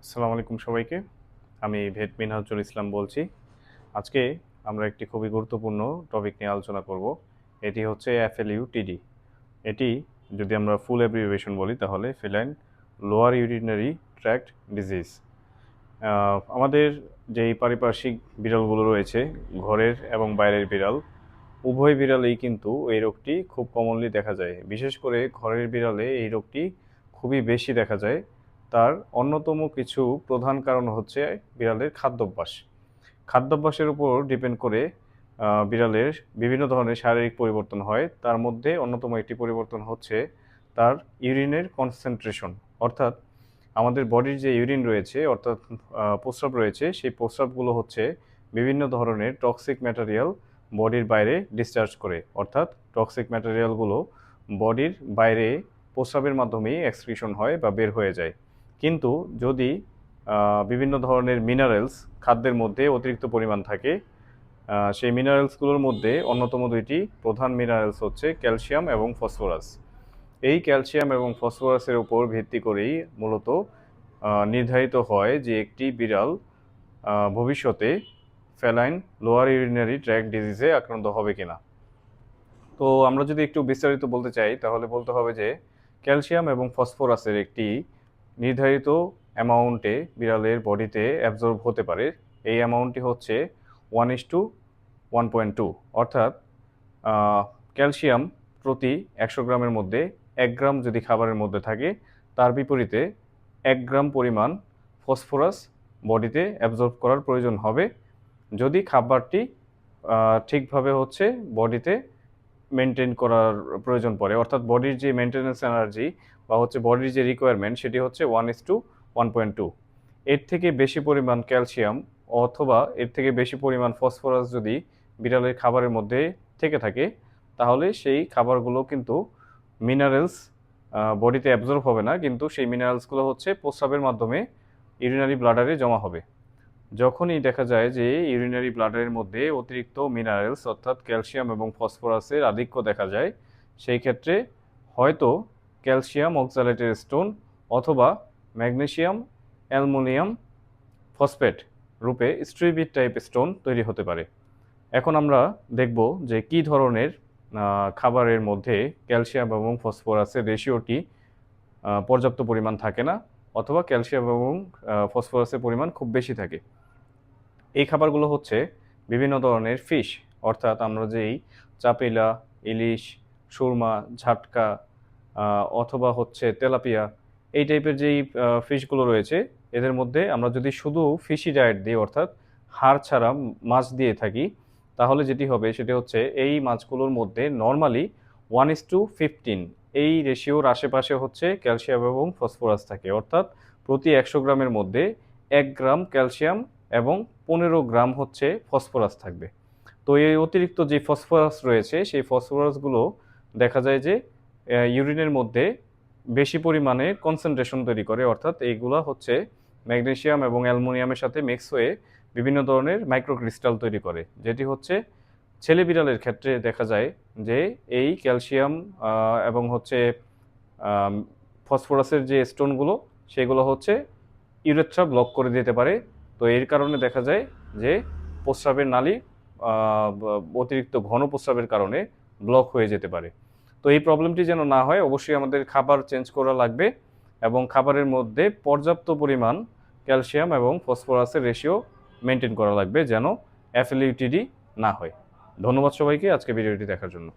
আসসালামু আলাইকুম সবাইকে। আমি ভেট মিনহাজুল ইসলাম বলছি। আজকে আমরা একটি খুবই গুরুত্বপূর্ণ টপিক নিয়ে আলোচনা করব। এটি হচ্ছে FLUTD। এটি যদি আমরা ফুল অ্যাব্রিভিয়েশন বলি তাহলে feline lower urinary tract disease. আমাদের যেই পারিপার্শ্বিক বিড়ালগুলো রয়েছে, ঘরের এবং বাইরের বিড়াল, উভয় বিড়ালেই কিন্তু এই রোগটি খুব কমনলি দেখা যায়। বিশেষ করে ঘরের বিড়ালে এই রোগটি খুবই বেশি দেখা যায়। তার অন্যতম কিছু প্রধান কারণ হচ্ছে বিড়ালের খাদ্যাভ্যাস। খাদ্যাভ্যাসের উপর ডিপেন্ড করে বিড়ালের বিভিন্ন ধরনের শারীরিক পরিবর্তন হয়। তার মধ্যে অন্যতম একটি পরিবর্তন হচ্ছে তার ইউরিনের কনসেন্ট্রেশন। অর্থাৎ আমাদের বডির যে ইউরিন রয়েছে, অর্থাৎ প্রস্রাব রয়েছে, সেই প্রস্রাবগুলো হচ্ছে বিভিন্ন ধরনের টক্সিক ম্যাটেরিয়াল বডির বাইরে ডিসচার্জ করে। অর্থাৎ টক্সিক ম্যাটেরিয়ালগুলো বডির বাইরে প্রস্রাবের মাধ্যমেই এক্সক্রিশন হয় বা বের হয়ে যায়। কিন্তু যদি বিভিন্ন ধরনের মিনারেলস খাদ্যের মধ্যে অতিরিক্ত পরিমাণ থাকে, সেই মিনারেলসগুলোর মধ্যে অন্যতম দুইটি প্রধান মিনারেলস হচ্ছে ক্যালসিয়াম এবং ফসফরাস। এই ক্যালসিয়াম এবং ফসফরাসের উপর ভিত্তি করেই মূলত নির্ধারিত হয় যে একটি বিড়াল ভবিষ্যতে ফেলাইন লোয়ার ইউরিনারি ট্র্যাক্ট ডিজিজে আক্রান্ত হবে কিনা। তো আমরা যদি একটু বিস্তারিত বলতে চাই তাহলে বলতে হবে যে ক্যালসিয়াম এবং ফসফরাসের একটি নির্ধারিত অ্যামাউন্টে বিড়ালের বডিতে অ্যাবজর্ব হতে পারে। এই অ্যামাউন্টটি হচ্ছে 1:1.2। অর্থাৎ ক্যালসিয়াম প্রতি 100 গ্রামের মধ্যে 1 গ্রাম যদি খাবারের মধ্যে থাকে, তার বিপরীতে 1 গ্রাম পরিমাণ ফসফরাস বডিতে অ্যাবজর্ব করার প্রয়োজন হবে যদি খাবারটি ঠিকভাবে হচ্ছে বডিতে মেনটেন করার প্রয়োজন পড়ে। অর্থাৎ বডির যে মেনটেন্যান্স এনার্জি বা হচ্ছে বডির যে রিকোয়ারমেন্ট সেটি হচ্ছে 1:1.2। এর থেকে বেশি পরিমাণ ক্যালসিয়াম অথবা এর থেকে বেশি পরিমাণ ফসফরাস যদি বিড়ালের খাবারের মধ্যে থেকে থাকে, তাহলে সেই খাবারগুলো কিন্তু মিনারেলস বডিতে অ্যাবজর্ব হবে না, কিন্তু সেই মিনারেলসগুলো হচ্ছে প্রস্রাবের মাধ্যমে ইউরিনারি ব্লাডারে জমা হবে। যখনই দেখা যায় যে ইউরিনারি ব্লাডারের মধ্যে অতিরিক্ত মিনারেলস অর্থাৎ ক্যালসিয়াম এবং ফসফরাসের আধিক্য দেখা যায়, সেই ক্ষেত্রে হয়তো ক্যালসিয়াম অক্সালেটের স্টোন অথবা ম্যাগনেসিয়াম অ্যালুমিনিয়াম ফসফেট রূপে স্ট্রিবিট টাইপ স্টোন তৈরি হতে পারে। এখন আমরা দেখব যে কী ধরনের খাবারের মধ্যে ক্যালসিয়াম এবং ফসফরাসের রেশিওটি পর্যাপ্ত পরিমাণ থাকে না, অথবা ক্যালসিয়াম এবং ফসফরাসের পরিমাণ খুব বেশি থাকে। এই খাবারগুলো হচ্ছে বিভিন্ন ধরনের ফিশ, অর্থাৎ আমরা যেই চাপিলা, ইলিশ, সুরমা, ঝাটকা অথবা হচ্ছে তেলাপিয়া, এই টাইপের যেই ফিশগুলো রয়েছে, এদের মধ্যে আমরা যদি শুধু ফিশি ডায়েট দিই, অর্থাৎ হাড় ছাড়া মাছ দিয়ে থাকি, তাহলে যেটি হবে সেটি হচ্ছে এই মাছগুলোর মধ্যে নর্মালি 1:15 এই রেশিওর আশেপাশে হচ্ছে ক্যালসিয়াম এবং ফসফরাস থাকে। অর্থাৎ প্রতি 100 গ্রামের মধ্যে 1 গ্রাম ক্যালসিয়াম এবং 15 গ্রাম হচ্ছে ফসফরাস থাকবে। তো এই অতিরিক্ত যে ফসফরাস রয়েছে সেই ফসফরাসগুলো দেখা যায় যে ইউরিনের মধ্যে বেশি পরিমাণে কনসেন্ট্রেশন তৈরি করে। অর্থাৎ এইগুলো হচ্ছে ম্যাগনেসিয়াম এবং অ্যালুমিনিয়ামের সাথে মিক্স হয়ে বিভিন্ন ধরনের মাইক্রোক্রিস্টাল তৈরি করে, যেটি হচ্ছে ছেলে বিড়ালের ক্ষেত্রে দেখা যায় যে এই ক্যালসিয়াম এবং হচ্ছে ফসফরাসের যে স্টোনগুলো সেগুলো হচ্ছে ইউরেথ্রা ব্লক করে দিতে পারে। তো এর কারণে দেখা যায় যে প্রস্রাবের নালী অতিরিক্ত ঘন প্রস্রাবের কারণে ব্লক হয়ে যেতে পারে। তো এই প্রবলেমটি যেন না হয়, অবশ্যই আমাদের খাবার চেঞ্জ করা লাগবে এবং খাবারের মধ্যে পর্যাপ্ত পরিমাণ ক্যালসিয়াম এবং ফসফরাসের রেশিও মেনটেন করা লাগবে যেন FLUTD না হয়। ধন্যবাদ সবাইকে আজকে ভিডিওটি দেখার জন্য।